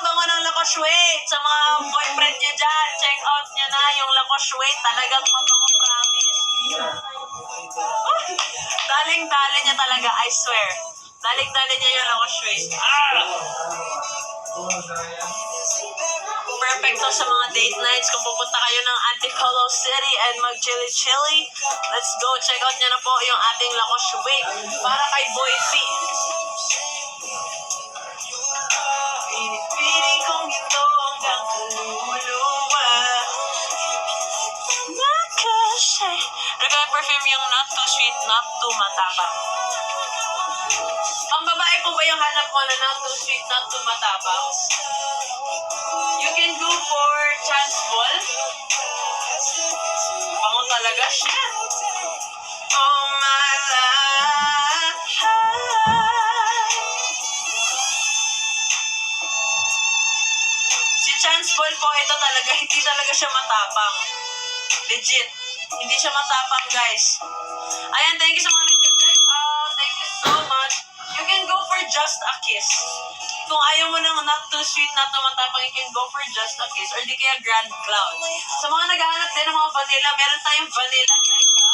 Bango ng Lacoste Wait. Sa mga boyfriend niya dyan, check out niya na yung Lacoste Wait. Talagang mabango, promise. Daling-dali niya talaga, I swear. Daling-dali niya yung Lacoste Wait. Perfect to sa mga date nights kung pupunta kayo ng Antipolo City and mag-chili-chili. Let's go, check out niya na po yung ating Lacoste Wait para kay Boyfie. Pinipili kong ito hanggang kaluluwa. Nakasya. Nagka-perfume yung not too sweet, not too matapang. Pang babae po ba yung hanap mo na not too sweet, not too matapang? You can go for Chance Ball. Bango talaga siya. Oh my life. Si Chance Ball po, ito talaga, hindi talaga siya matapang. Legit. Hindi siya matapang, guys. Ayan, thank you sa mga nag-check out. Thank you so much. You can go for Just a Kiss. Kung ayaw mo ng not too sweet, not too matapang, you can go for Just a Kiss or di kaya Grand Cloud. Sa mga naghahanap din ng mga vanilla, meron tayong vanilla, guys, ha?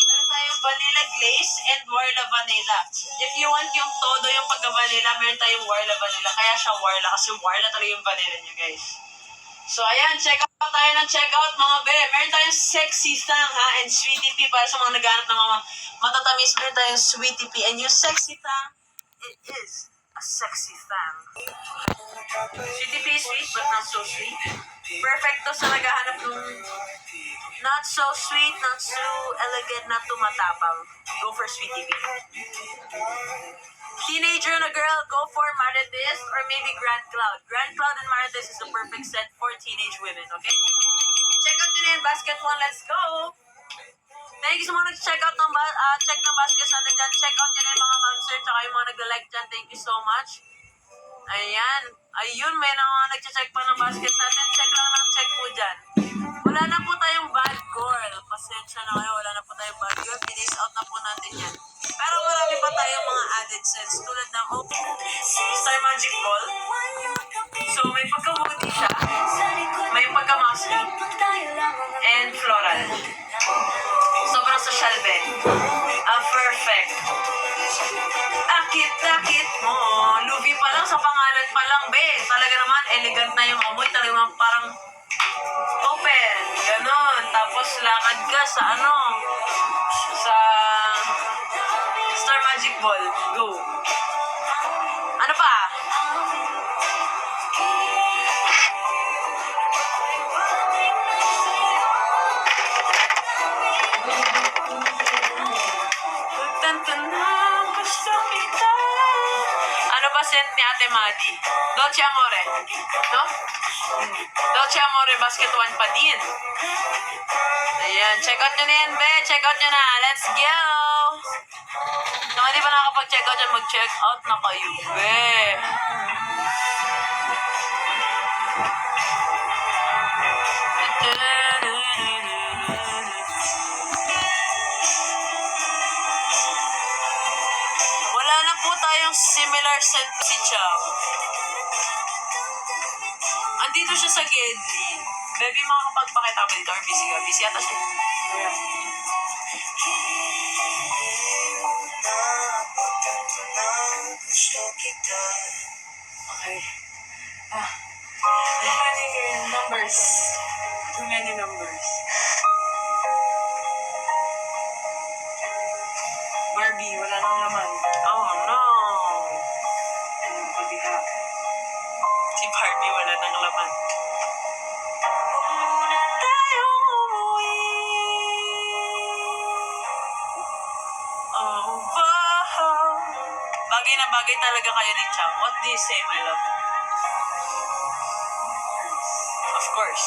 Meron tayong vanilla glaze and Warla vanilla. If you want yung todo yung pagka-vanilla, meron tayong Warla vanilla. Kaya siya Warla kasi Warla talaga yung vanilla niya, guys. So, ayan, check out tayo ng check out, mga be. Meron tayong Sexy Tang, ha? And Sweetie Pea para sa mga naghahanap ng mga matatamis. Meron tayong Sweetie Pea. And yung Sexy Tang, it is a sexy thang. Sweetie Pea is sweet but not so sweet. Perfect to sa naghahanap ng not so sweet, not so elegant, not too matapang. Go for Sweetie Pea. Teenager na girl, go for Marites or maybe Grand Cloud. Grand Cloud and Marites is the perfect set for teenage women, okay? Check out yun yung basket one, let's go! Thank you sa mga nag-check out ng check ng baskets natin dyan. Check out nyo na yung mga concert tsaka yung mga nag-like dyan. Thank you so much. Ayan. Ayun, may mga nag-check pa ng baskets natin. Check lang ng check po dyan. Wala na po tayong bad girl. Pasensya na kayo. Wala na po tayong bad girl. Finish out na po natin yan. Pero marami pa tayong mga added sets. Tulad ng Star Magic Ball. So, may pagka-woody siya. May pagka-mousy. And floral. Sobrang social, Ben. Perfect. Akit-akit mo. Lugi pa lang sa pangalan pa lang, Ben. Talaga naman, elegant na yung amoy. Talaga naman parang open. Ganon. Tapos lakad ka sa sa Star Magic Ball. Go. Ano pa? Ano ba scent ni Ate Madi? Dolce Amore. No? Dolce Amore Basket 1 pa din. Ayan. Check out nyo na yan, be. Check out nyo na. Let's go! Kung hindi pa nakakapag-check out dyan, mag-check out na kayo, be. Wala na po tayong similar scent si Chang. Andito siya sa Gedli. Baby, makakapagpakita mo dito or busy ka? Busy ata siya. Okay. Too many numbers. Too many numbers. Barbie, wala nang laman. Oh no! Pagdiha. Si Barbie wala nang laman. Bagay na bagay talaga kayo ni Chang. What do you say, my love? Of course.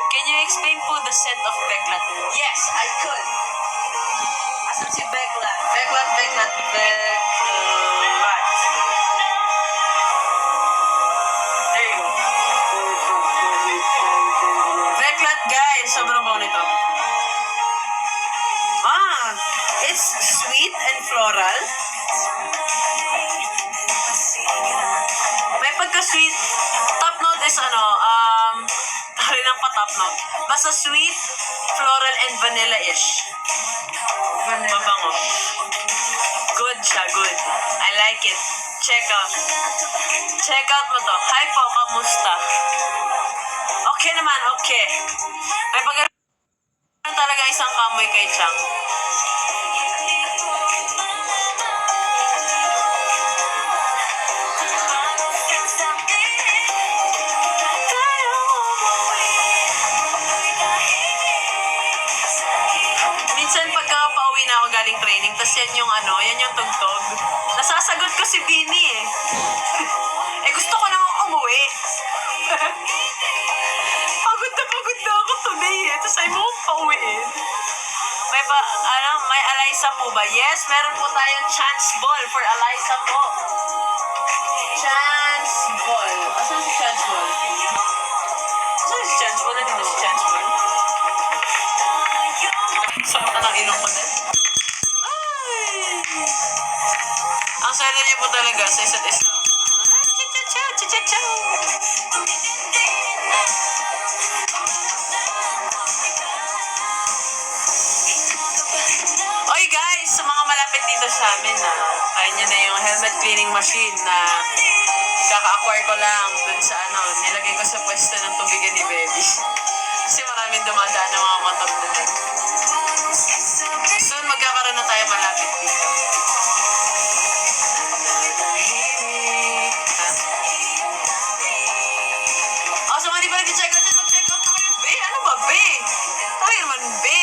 Can you explain po the scent of Beklat? Yes, I could. Asan si Beklat? Beklat. There you go. Beklat, guys. Sobrang Sobrang bango nito. It's sweet and floral. May pagka-sweet. Top note is rin ang pa-top note. Basta sweet, floral, and vanilla-ish. Mabango. Good siya, good. I like it. Check out. Check out mo to. Hi po, kamusta? Okay naman, okay. May pagkaroon talaga isang kamoy kay Chang. Minsan pagka pauwi na ako galing training, tapos yan yung tugtog. Nasasagot ko si Bini eh. Eh gusto ko namang umuwi. Pagod na ako today eh. Tapos ay mo pauwiin. May Eliza po ba? Yes, meron po tayong chance ball for Eliza po. Chance ball. Asan si chance ball? Asan si chance ball? Nandito si chance ball. Sakta ng ilong ko din. Ay! Ang saya niyo po talaga sa isa't isa. Cha-cha-cha! Oy guys, sa mga malapit dito sa amin kaya nyo na yung helmet cleaning machine na kaka-acquire ko lang dun sa nilagay ko sa pwesto ng tubigan ni Baby. Kasi maraming dumadaan ng mga motor dun. Soon magkakaroon na tayo malapit dito. Sa mga di pa nag-check out, mag-check out na kayo, be. Ano ba, be? Okay naman, be.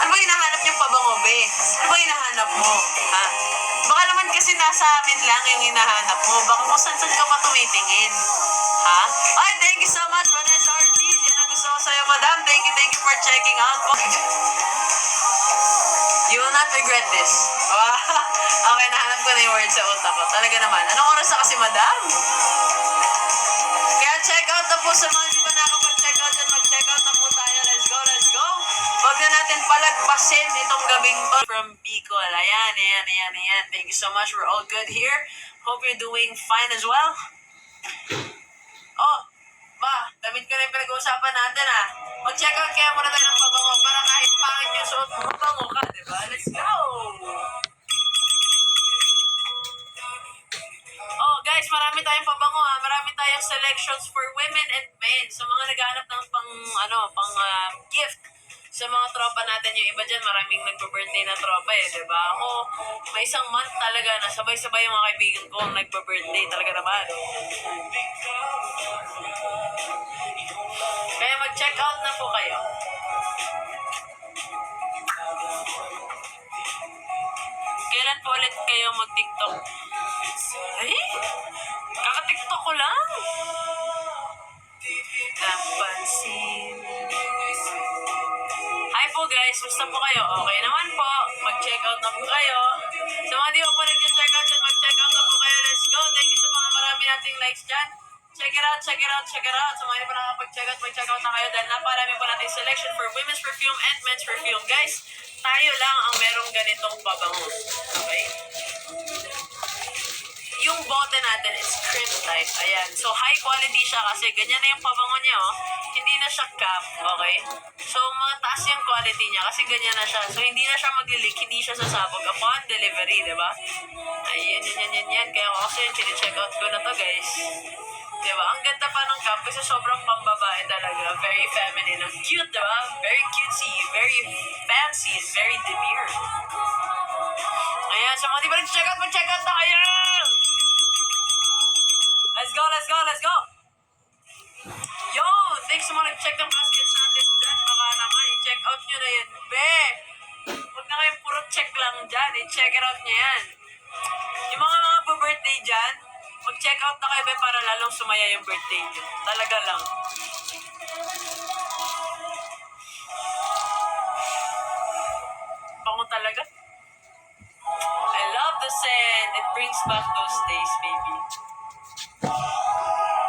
Ano ba hinahanap niyong pabango, be? Ano ba hinahanap mo, ha? Baka naman kasi nasa amin lang yung hinahanap mo. Baka kung saan ka pa tumitingin. Ha? Ay, thank you so much, Vanessa Ortiz. Yan ang gusto ko sa'yo, madam. Thank you for checking out. You will not regret this. Okay, nahanap ko na yung word sa utak ko. Talaga naman. Anong oras na kasi, madam? Kaya check out na po sa mga di pa nakapag-check out yan. Mag-check out na po tayo. Let's go, let's go. Huwag na natin palagpasin itong gabing to from Bicol. Ayan. Thank you so much. We're all good here. Hope you're doing fine as well. Oh, damit ko na yung pinag-uusapan natin Mag-check out kaya muna tayo ng pabango para kahit pangit yung suot mo, mabango ka, diba? Let's go! Oh, guys, marami tayong pabango Marami tayong selections for women and men. Sa mga naghahanap ng pang gift sa mga tropa natin. Yung iba dyan, maraming nagpa-birthday na tropa diba? Ako, may isang month talaga na sabay-sabay yung mga kaibigan ko ang nagpa-birthday talaga naman. Kaya mag-check out na po kayo. Kailan po ulit kayo mag-TikTok? Ay? Kaka-TikTok ko lang. Napansin. Hi po guys, basta po kayo? Okay naman po. Mag-check out na po kayo. Sa mga di po nag-check out dyan, mag-check out na po kayo. Let's go. Thank you sa mga marami nating likes dyan. Check it out. Sa mga di pa nakapag-check out, mag-check out na kayo dahil naparami po natin selection for women's perfume and men's perfume. Guys, tayo lang ang merong ganitong pabango. Okay? Yung bote natin is crimp type. Ayan. So, high quality siya kasi ganyan na yung pabango niya, Hindi na siya cap, okay? So, mataas yung quality niya kasi ganyan na siya. So, hindi na siya mag-leak, hindi siya sasabog upon delivery, diba? Ayan. Kaya ako kasi check out ko na to, guys. Diba? Ang ganda pa ng cap kasi sobrang pambabae talaga. Very feminine. Ang cute, diba? Very cutesy, very fancy, and very demure. Ayan. So, mga di ba nag-check out, mag-check out na kayo! Let's go! Yo! Thanks sa mga nag-check ng baskets natin dyan. Baka naman, i-check out nyo na yan. Huwag na kayong puro check lang dyan. I-check it out nyo yan. Yung mga birthday dyan, mag-check out na kayo para lalong sumaya yung birthday nyo. Talaga lang. Bango talaga. I love the scent. It brings back those days, baby.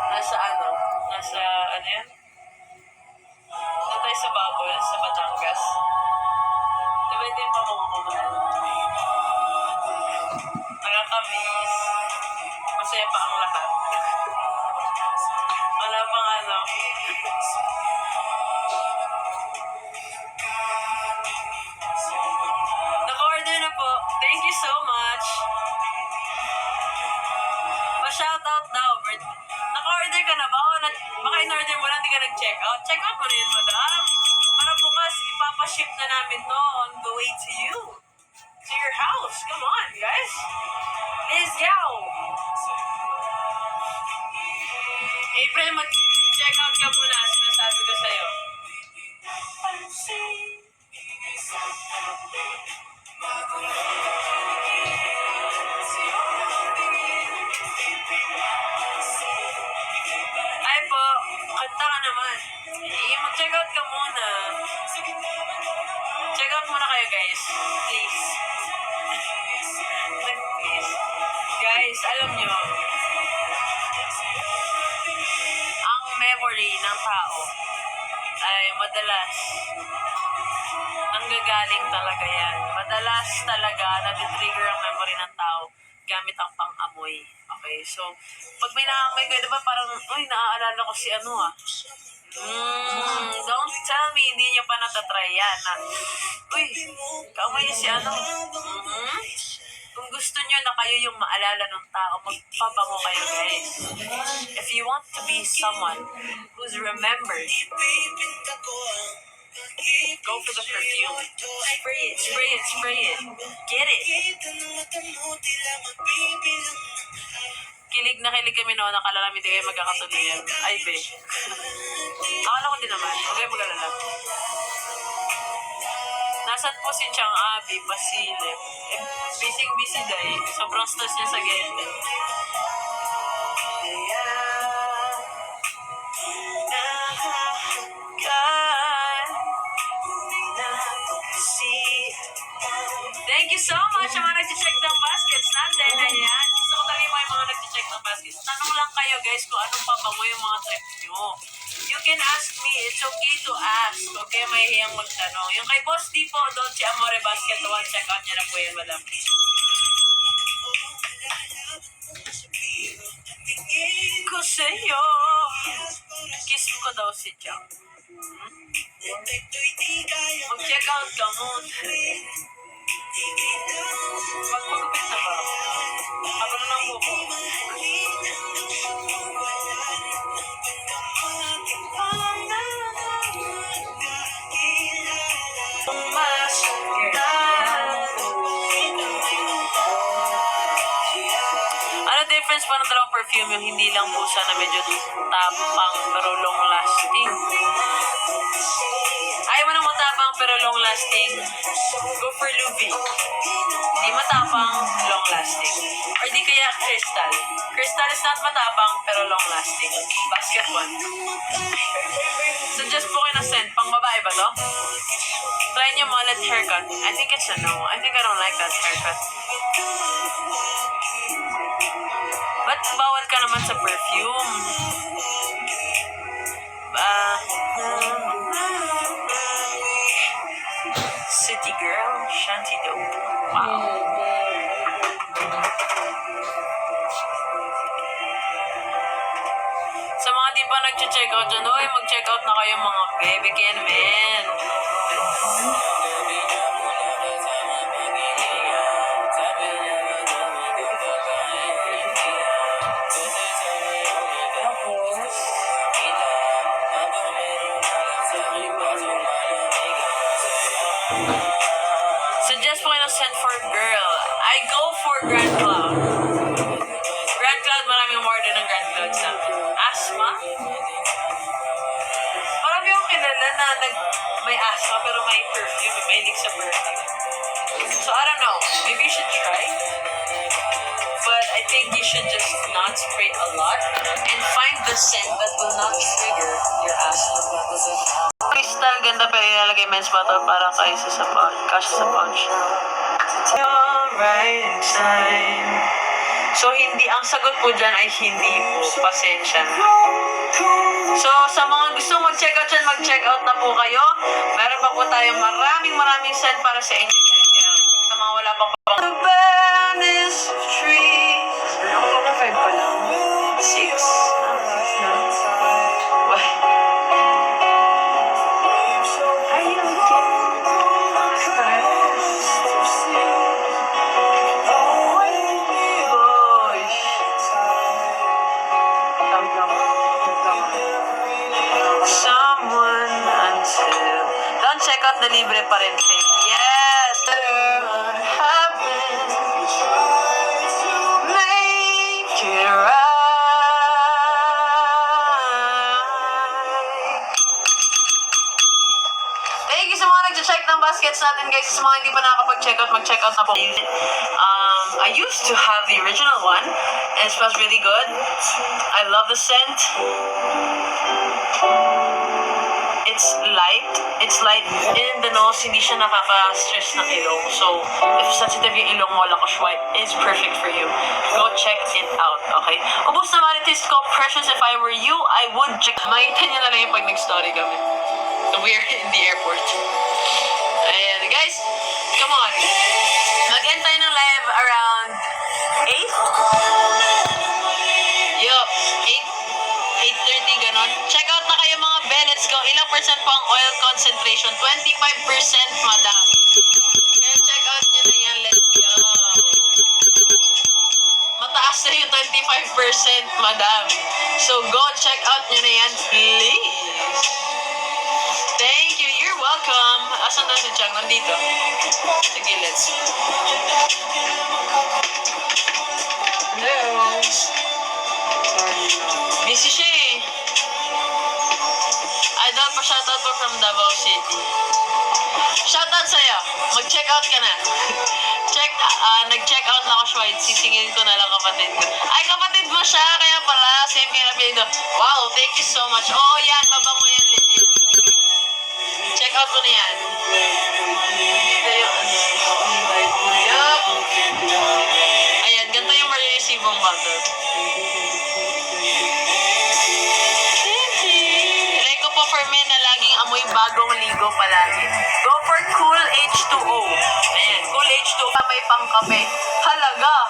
Nasa ano yan? Nandun tayo sa bubble. sa Batangas. Diba ito yung pamamamahal? Nakakamiss. Masaya pa ang lahat. Wala pang ano. Naka-order na po. Thank you so much. Pa-shoutout daw, Bert. Naka-order ka na ba? O baka in-order mo lang, hindi ka nag-check out. Check out mo na yun, madam. Para bukas, ipapaship na namin to on the way to you. To your house. Come on, guys. Let's go. April, mag-check out ka muna. Sinasabi ko sa'yo. Ay po, kanta ka naman. Mag-check out ka muna. Check out muna kayo, guys. Please. Please. Guys, alam nyo, ang memory ng tao ay madalas nanggagaling talaga yan. Madalas talaga natitrigger ang memory ng tao gamit ang pang-amoy. Okay, so pag may naamoy kayo, diba parang, uy, naaalala ko si ano ah. Don't tell me, hindi nyo pa natatry yan. Uy, kaamoy niya si ano. Kung gusto nyo na kayo yung maalala ng tao, magpabango kayo, guys. If you want to be someone who's remembered, go for the perfume. Spray it, spray it, spray it. Get it. Kilig na kilig kami noon, nakala namin di kayo magkakatuloyan. Ay, be. Akala ko din naman. Huwag kayo mag-alala. Nasaan po si Chang Abi, Basilip? Eh, busy day. Sobrang stress niya sa gate. Thank you so much sa mga nag-check ng baskets natin. Ayan. Gusto ko talaga yung mga nag-check ng baskets. Tanong lang kayo, guys, kung anong pabango yung mga trip nyo. You can ask me. It's okay to ask. Okay, may hiyang magtanong. Yung kay Boss D po, Dolce Amore Basket 1, check out niya na po yan, madam. Ko sa'yo. Kiss ko daw si Chang. Mag-check out ka mo. Magpagupit na ba? Habang lang po ko. Ano difference pa ng dalawang perfume? Yung hindi lang po siya na medyo tapang pero long lasting. Ayaw mo nang matapang pero long lasting. Go for Louis. Hindi matapang, long lasting. Or di kaya Crystal. Crystal is not matapang pero long lasting. Basket 1. Suggest po kayo na scent. Pang babae ba to? Try nyo mullet haircut. I think it's a no. I think I don't like that haircut. Ba't bawal ka naman sa perfume? City girl, shanty dope. Wow. Sa mga di pa nag-check out dyan, oy, mag-check out na kayo mga baby can men. Suggest po kayo ng scent for girl. I go for Grand Cloud. Grand Cloud, maraming order ng Grand Cloud sa amin. Asthma? Parang yung kilala na may asthma pero may perfume, may link sa perfume. So I don't know. Maybe you should try. But I think you should just not spray a lot and find the scent that will not trigger your asthma. Crystal, ganda pero ilalagay men's bottle para kaysa sa pouch. Kasha sa pouch. It's your right time. So, ang sagot po dyan ay hindi po. Pasensya na. So, sa mga gusto mag-check out dyan, mag-check out na po kayo. Meron pa po tayo maraming set para sa inyo guys. Kaya, sa mga wala pa po. The baddest trees. Ako pa 5 pa lang. 6. 6 na. Why? Are you okay? Someone until don't check out the libre pa rin thing. Yes! What happened? Make it right. Thank you sa mga nag-check ng baskets natin guys. Sa mga hindi pa nakakapag-check out, mag-check out na po. I used to have the original one and it smells really good. I love the scent. It's light in the nose, hindi siya nakaka-stress ng ilong. So, if sensitive yung ilong mo, Lacoste White is perfect for you. Go check it out, okay? Ubus naman it is called Precious. If I were you, I would check. Makita niyo na lang yung pag nag-story kami. We're in the airport. Ayan, guys, come on. Mag-end tayo ng live around 8? Yup, 8:30, ganon. Check out na kayo mga be, let's go. Ilang percent po ang oil concentration? 25%, madam. Kaya check out nyo na yan, let's go. Mataas na yung 25%, madam. So go check out nyo na yan, please. Thank you, you're welcome. Asan na si Chang? Nandito. Sige, let's. Hello. Busy siya eh. Idol pa shoutout po from Davao City. Shoutout sa'yo. Mag-check out ka na. Nag-check out na ako, Schweid. Sisingin ko na lang kapatid ko. Ay, kapatid mo siya. Kaya pala, same kaya apelido. Wow, thank you so much. Oo, yan. Mabango yan, legit. Check out mo na yan. Ito yung yup. Ayan, ganito yung ma-receive mong bottle. For men na laging amoy bagong ligo palagi. Go for Cool H2O. Ayan, Cool H2O. May pangkape. Halaga.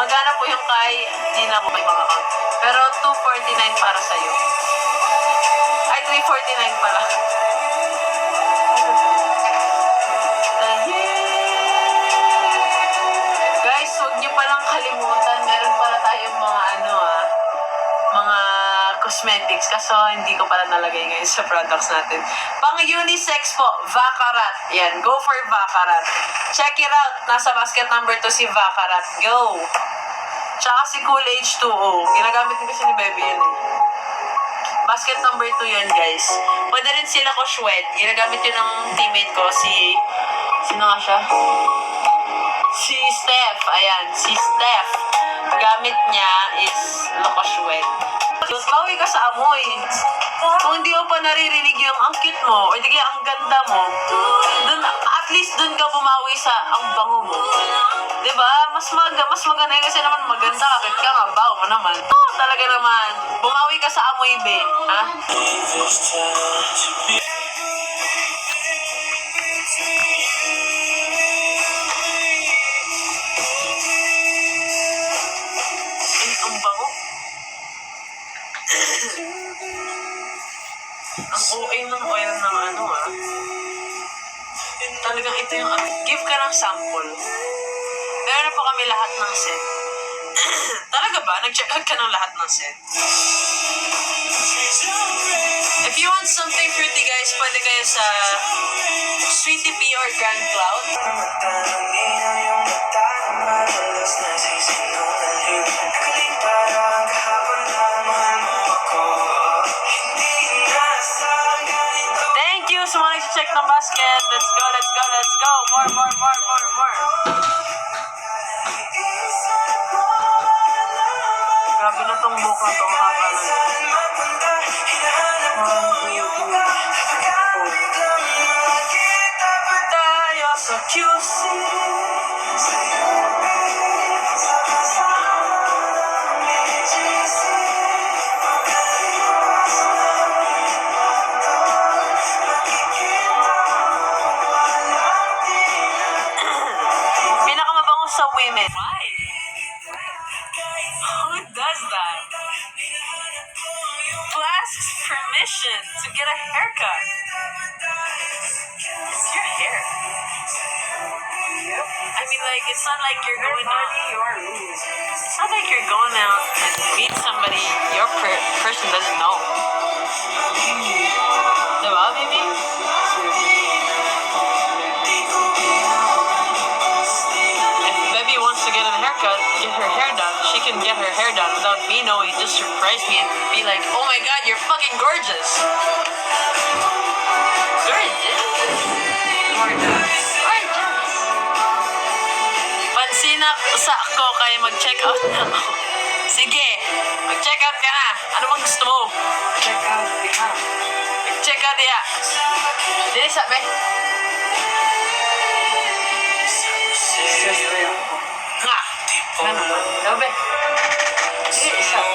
Magana po yung kay, hindi na po may mga count. Pero 249 para sa'yo. Ay, 349 pala. Guys, huwag niyo palang kalimutan. Meron pala tayong mga mga cosmetics. Kaso hindi ko pala nalagay ngayon sa products natin. Pang unisex po, Vacarat. Yan, go for Vacarat. Check it out. Nasa basket number 2 si Vacarat. Go! Tsaka si Cool H2O. Ginagamit din kasi ni Bebe yan eh. Basket number 2 yan, guys. Pwede rin sila ko Schwed. Ginagamit yun ng teammate ko, sino nga siya? Si Steph. Ayan, si Steph. Gamit niya is Lacoste. Bawi ka sa amoy. Kung hindi mo pa naririnig yung ang cute mo, o di kaya ang ganda mo, dun, at least dun ka bumawi sa ang bango mo. Diba? Mas maganda yun kasi naman maganda. Bakit ka nga? Bawo mo naman. Oh, talaga naman. Bumawi ka sa amoy, be. Ha? Ay, ang bango. Ang OA ng oil ng talagang ito yung give ka ng sample. Meron na po kami lahat ng set. Talaga ba? Nag-check out ka ng lahat ng set? If you want something fruity guys, pwede kayo sa Sweetie Pea or Grand Cloud. Thank you sa mga nag-check ng basket. Let's go, let's go, let's go. More. Grabe na tong book na to, mga tayo sa QC. option to get a haircut. It's your hair. I mean, like, it's not like you're going out. It's not like you're going out and meet somebody your person doesn't know. Diba, baby? If baby wants to get a haircut, get her hair done, she can get her hair done without me knowing. Just surprise me and be like, oh my god, you're fucking gorgeous. Gorgeous? Gorgeous. Pansinak sa ako kaya mag-check out na ako. Sige, mag-check out ka na. Ano bang gusto mo? Check out the app. Mag-check out ya. Dili sabi. Just there. Nga. Ano ba? Sabi. Dili sabi.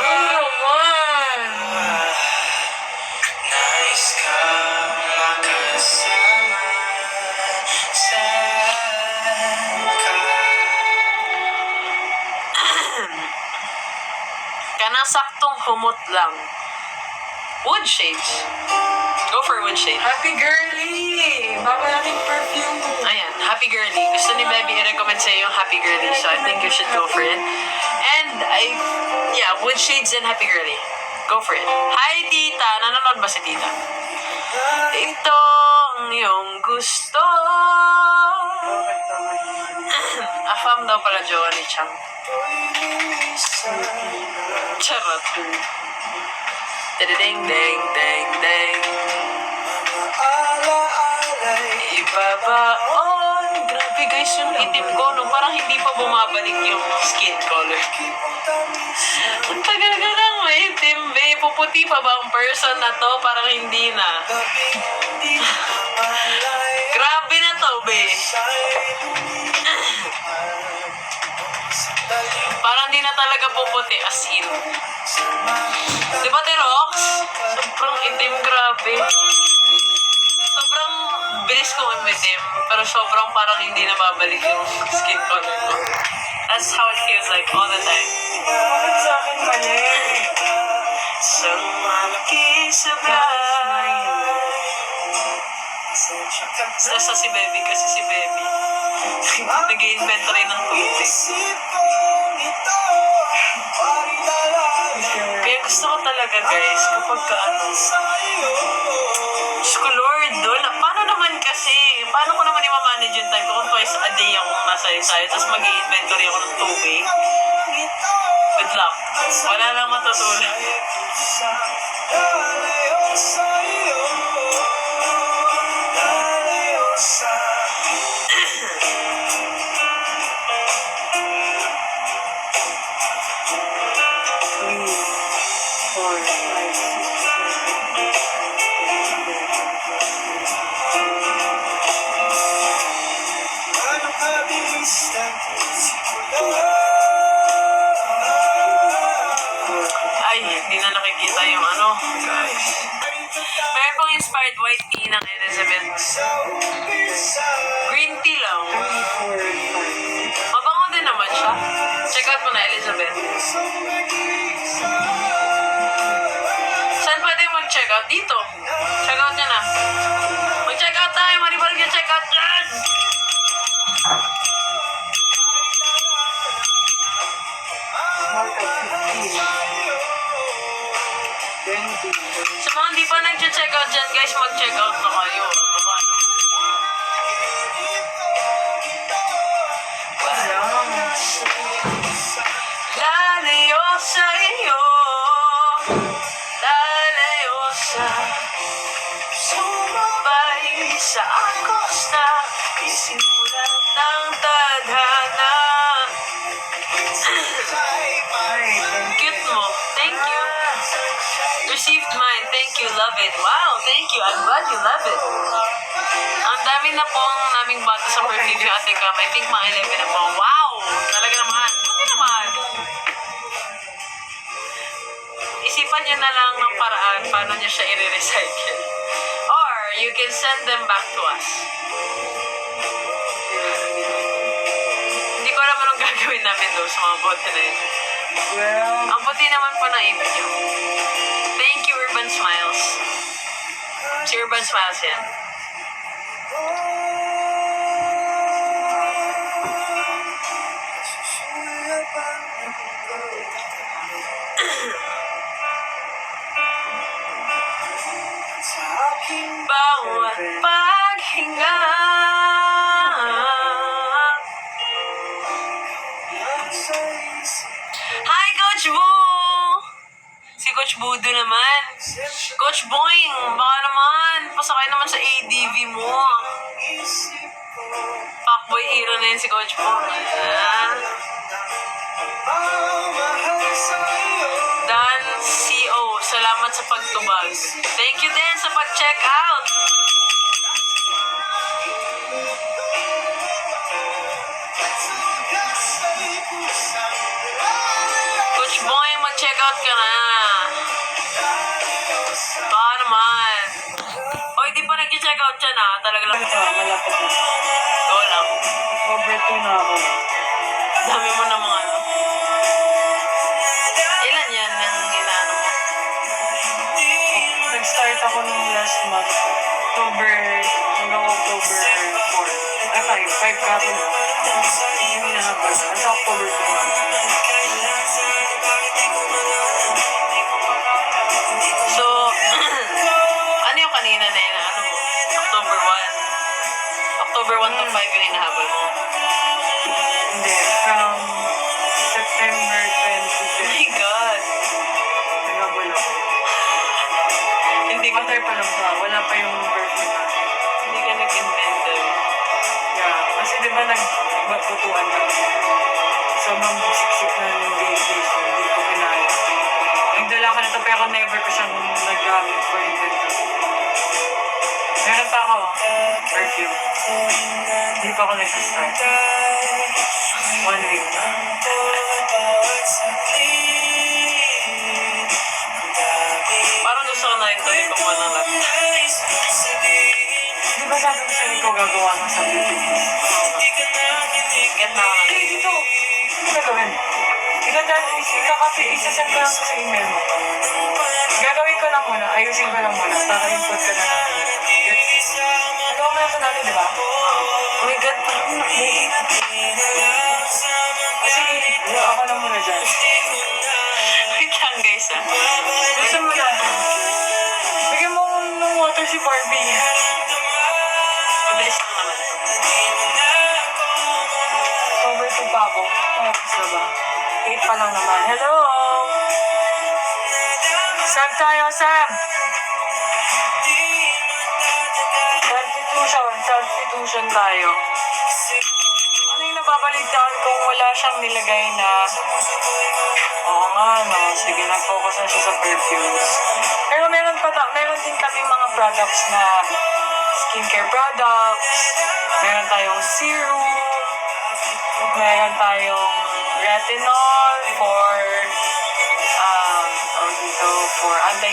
Ano man? Nais ka makasama saan ka. Kanang saktong humot lang. Wood shades. Go for wood shade. Happy girly! Bago nating perfume. Ayan, Happy Girly. Gusto ni Baby i-recommend sa'yo yung Happy Girly, so I think you should go for it. And, yeah, wood shades and Happy Girly. Go for it. Hi, Tita! Nanonood ba si Tita? Ito ang iyong gusto. Afam daw pala jowa ni Chang. Charot. Ding, ding, ding, ding. Ibabaon. Grabe guys, yung itim ko, no, parang hindi pa bumabalik yung skin color. Ang tagal ka lang maitim, babe. Puputi pa ba ang person na to? Parang hindi na. Grabe na to, babe. Parang di na talaga puputi as in. Di ba, Terox? Sobrang itim, grabe. Sobrang bilis kong umitim, pero sobrang parang hindi na babalik yung skin color ko. That's how it feels like all the time. Bakit sa akin mali? Isang makisabay. Stress si Baby kasi si Baby nag-inventory ng tubig. Kaya gusto ko talaga guys, kapag ka Diyos ko Lord, paano naman kasi? Paano ko naman i-manage yung time ko kung twice a day akong nasa sayo, tapos mag-i-inventory ako ng tubig? Good luck. Wala lang matutulog. Ay, hindi na nakikita yung ano, guys. Meron pong inspired white tea ng Elizabeth. Green tea lang. Mabango din naman siya. Check out mo na, Elizabeth. Saan pwede mag-check out? Dito. Check out niya na. Mag-check out tayo. Maribalik yung check out dyan. Sa mga hindi pa nag-check out dyan, guys, mag-check out na kayo. Baba na. Lalayo sa iyo, lalayo sa sumabay sa akos na isinulat ng tadhana. Cute mo. Thank you. Received mine. Thank you. Love it. Wow. Thank you. I'm glad you love it. Ang dami na pong naming bata sa perfume yung Ate Cam. I think mga 11 na po. Wow. Talaga naman. Pati naman. Isipan niyo na lang ng paraan paano niyo siya i-recycle. Or you can send them back to us. Hindi ko alam anong gagawin namin doon sa mga bote na yun. Well, Ang puti naman po ng ipin niyo. Thank Thank you, Urban Smiles. Si Urban Smiles yan. Bawat paghinga. Hi, Coach Boo! Si Coach Budo naman. Coach Boing, baka naman, pasakay naman sa ADV mo. Fuckboy era na yun si Coach Boo. Dan CO, salamat sa pagtubag. Thank you din sa pag-check out. Coach Boy, mag-check out ka na. Baka naman. Oy, di pa nag-check out siya na. Talaga lang. Malapit na. Oo lang. Over 2 na ako. Dami mo na mga ano. Ilan yan ng ginano mo? Nag-start ako nung last month. October 4. 5 kapon. Hindi na hapon. Sa October 2 na. So, ano yung kanina na inaano mo? October 1. October 1 to 5 yung inahabol mo. Hindi. From September Oh 20. my God. Nagabol ako. Hindi ka, Antay pa lang pa. Wala pa yung birthday na. hindi ka nag-invented. Yeah. Kasi di ba nagbutuan kami. Sobrang siksik na yung baby ko. Hindi ko kinaya. Nagdala ka na ito pero never ko siyang nag-gamit for inventory. Meron pa ako. Perfume. Hindi pa ako nag-start. 1 week na. Parang gusto ko na rin tuloy kumuha ng laptop. Di ba sabi ko sa'yo ikaw gagawa ng sa beauty? Get na ako Hey, na. dito! Ano gagawin? Isasend ko lang sa email mo. Gagawin ko lang muna. Ayusin ko lang muna. Para input ka na lang. Nagawa mo na ito dati, di ba? Oh my God, parang nakaliit. Kasi ako lang muna dyan. Wait lang guys ah. Gusto mo na. Bigyan mo ng water si Barbie. Mabilis lang naman. October 2 pa ako. Isa ba? 8 pa lang naman. Hello! Sab tayo, Sab! Substitution tayo. Ano yung nababaligtaan kung wala siyang nilagay na oo nga, no? Sige, nag-focus na siya sa perfumes. Pero meron din kami mga products na skincare products. Meron tayong serum. Meron tayong retinol for for anti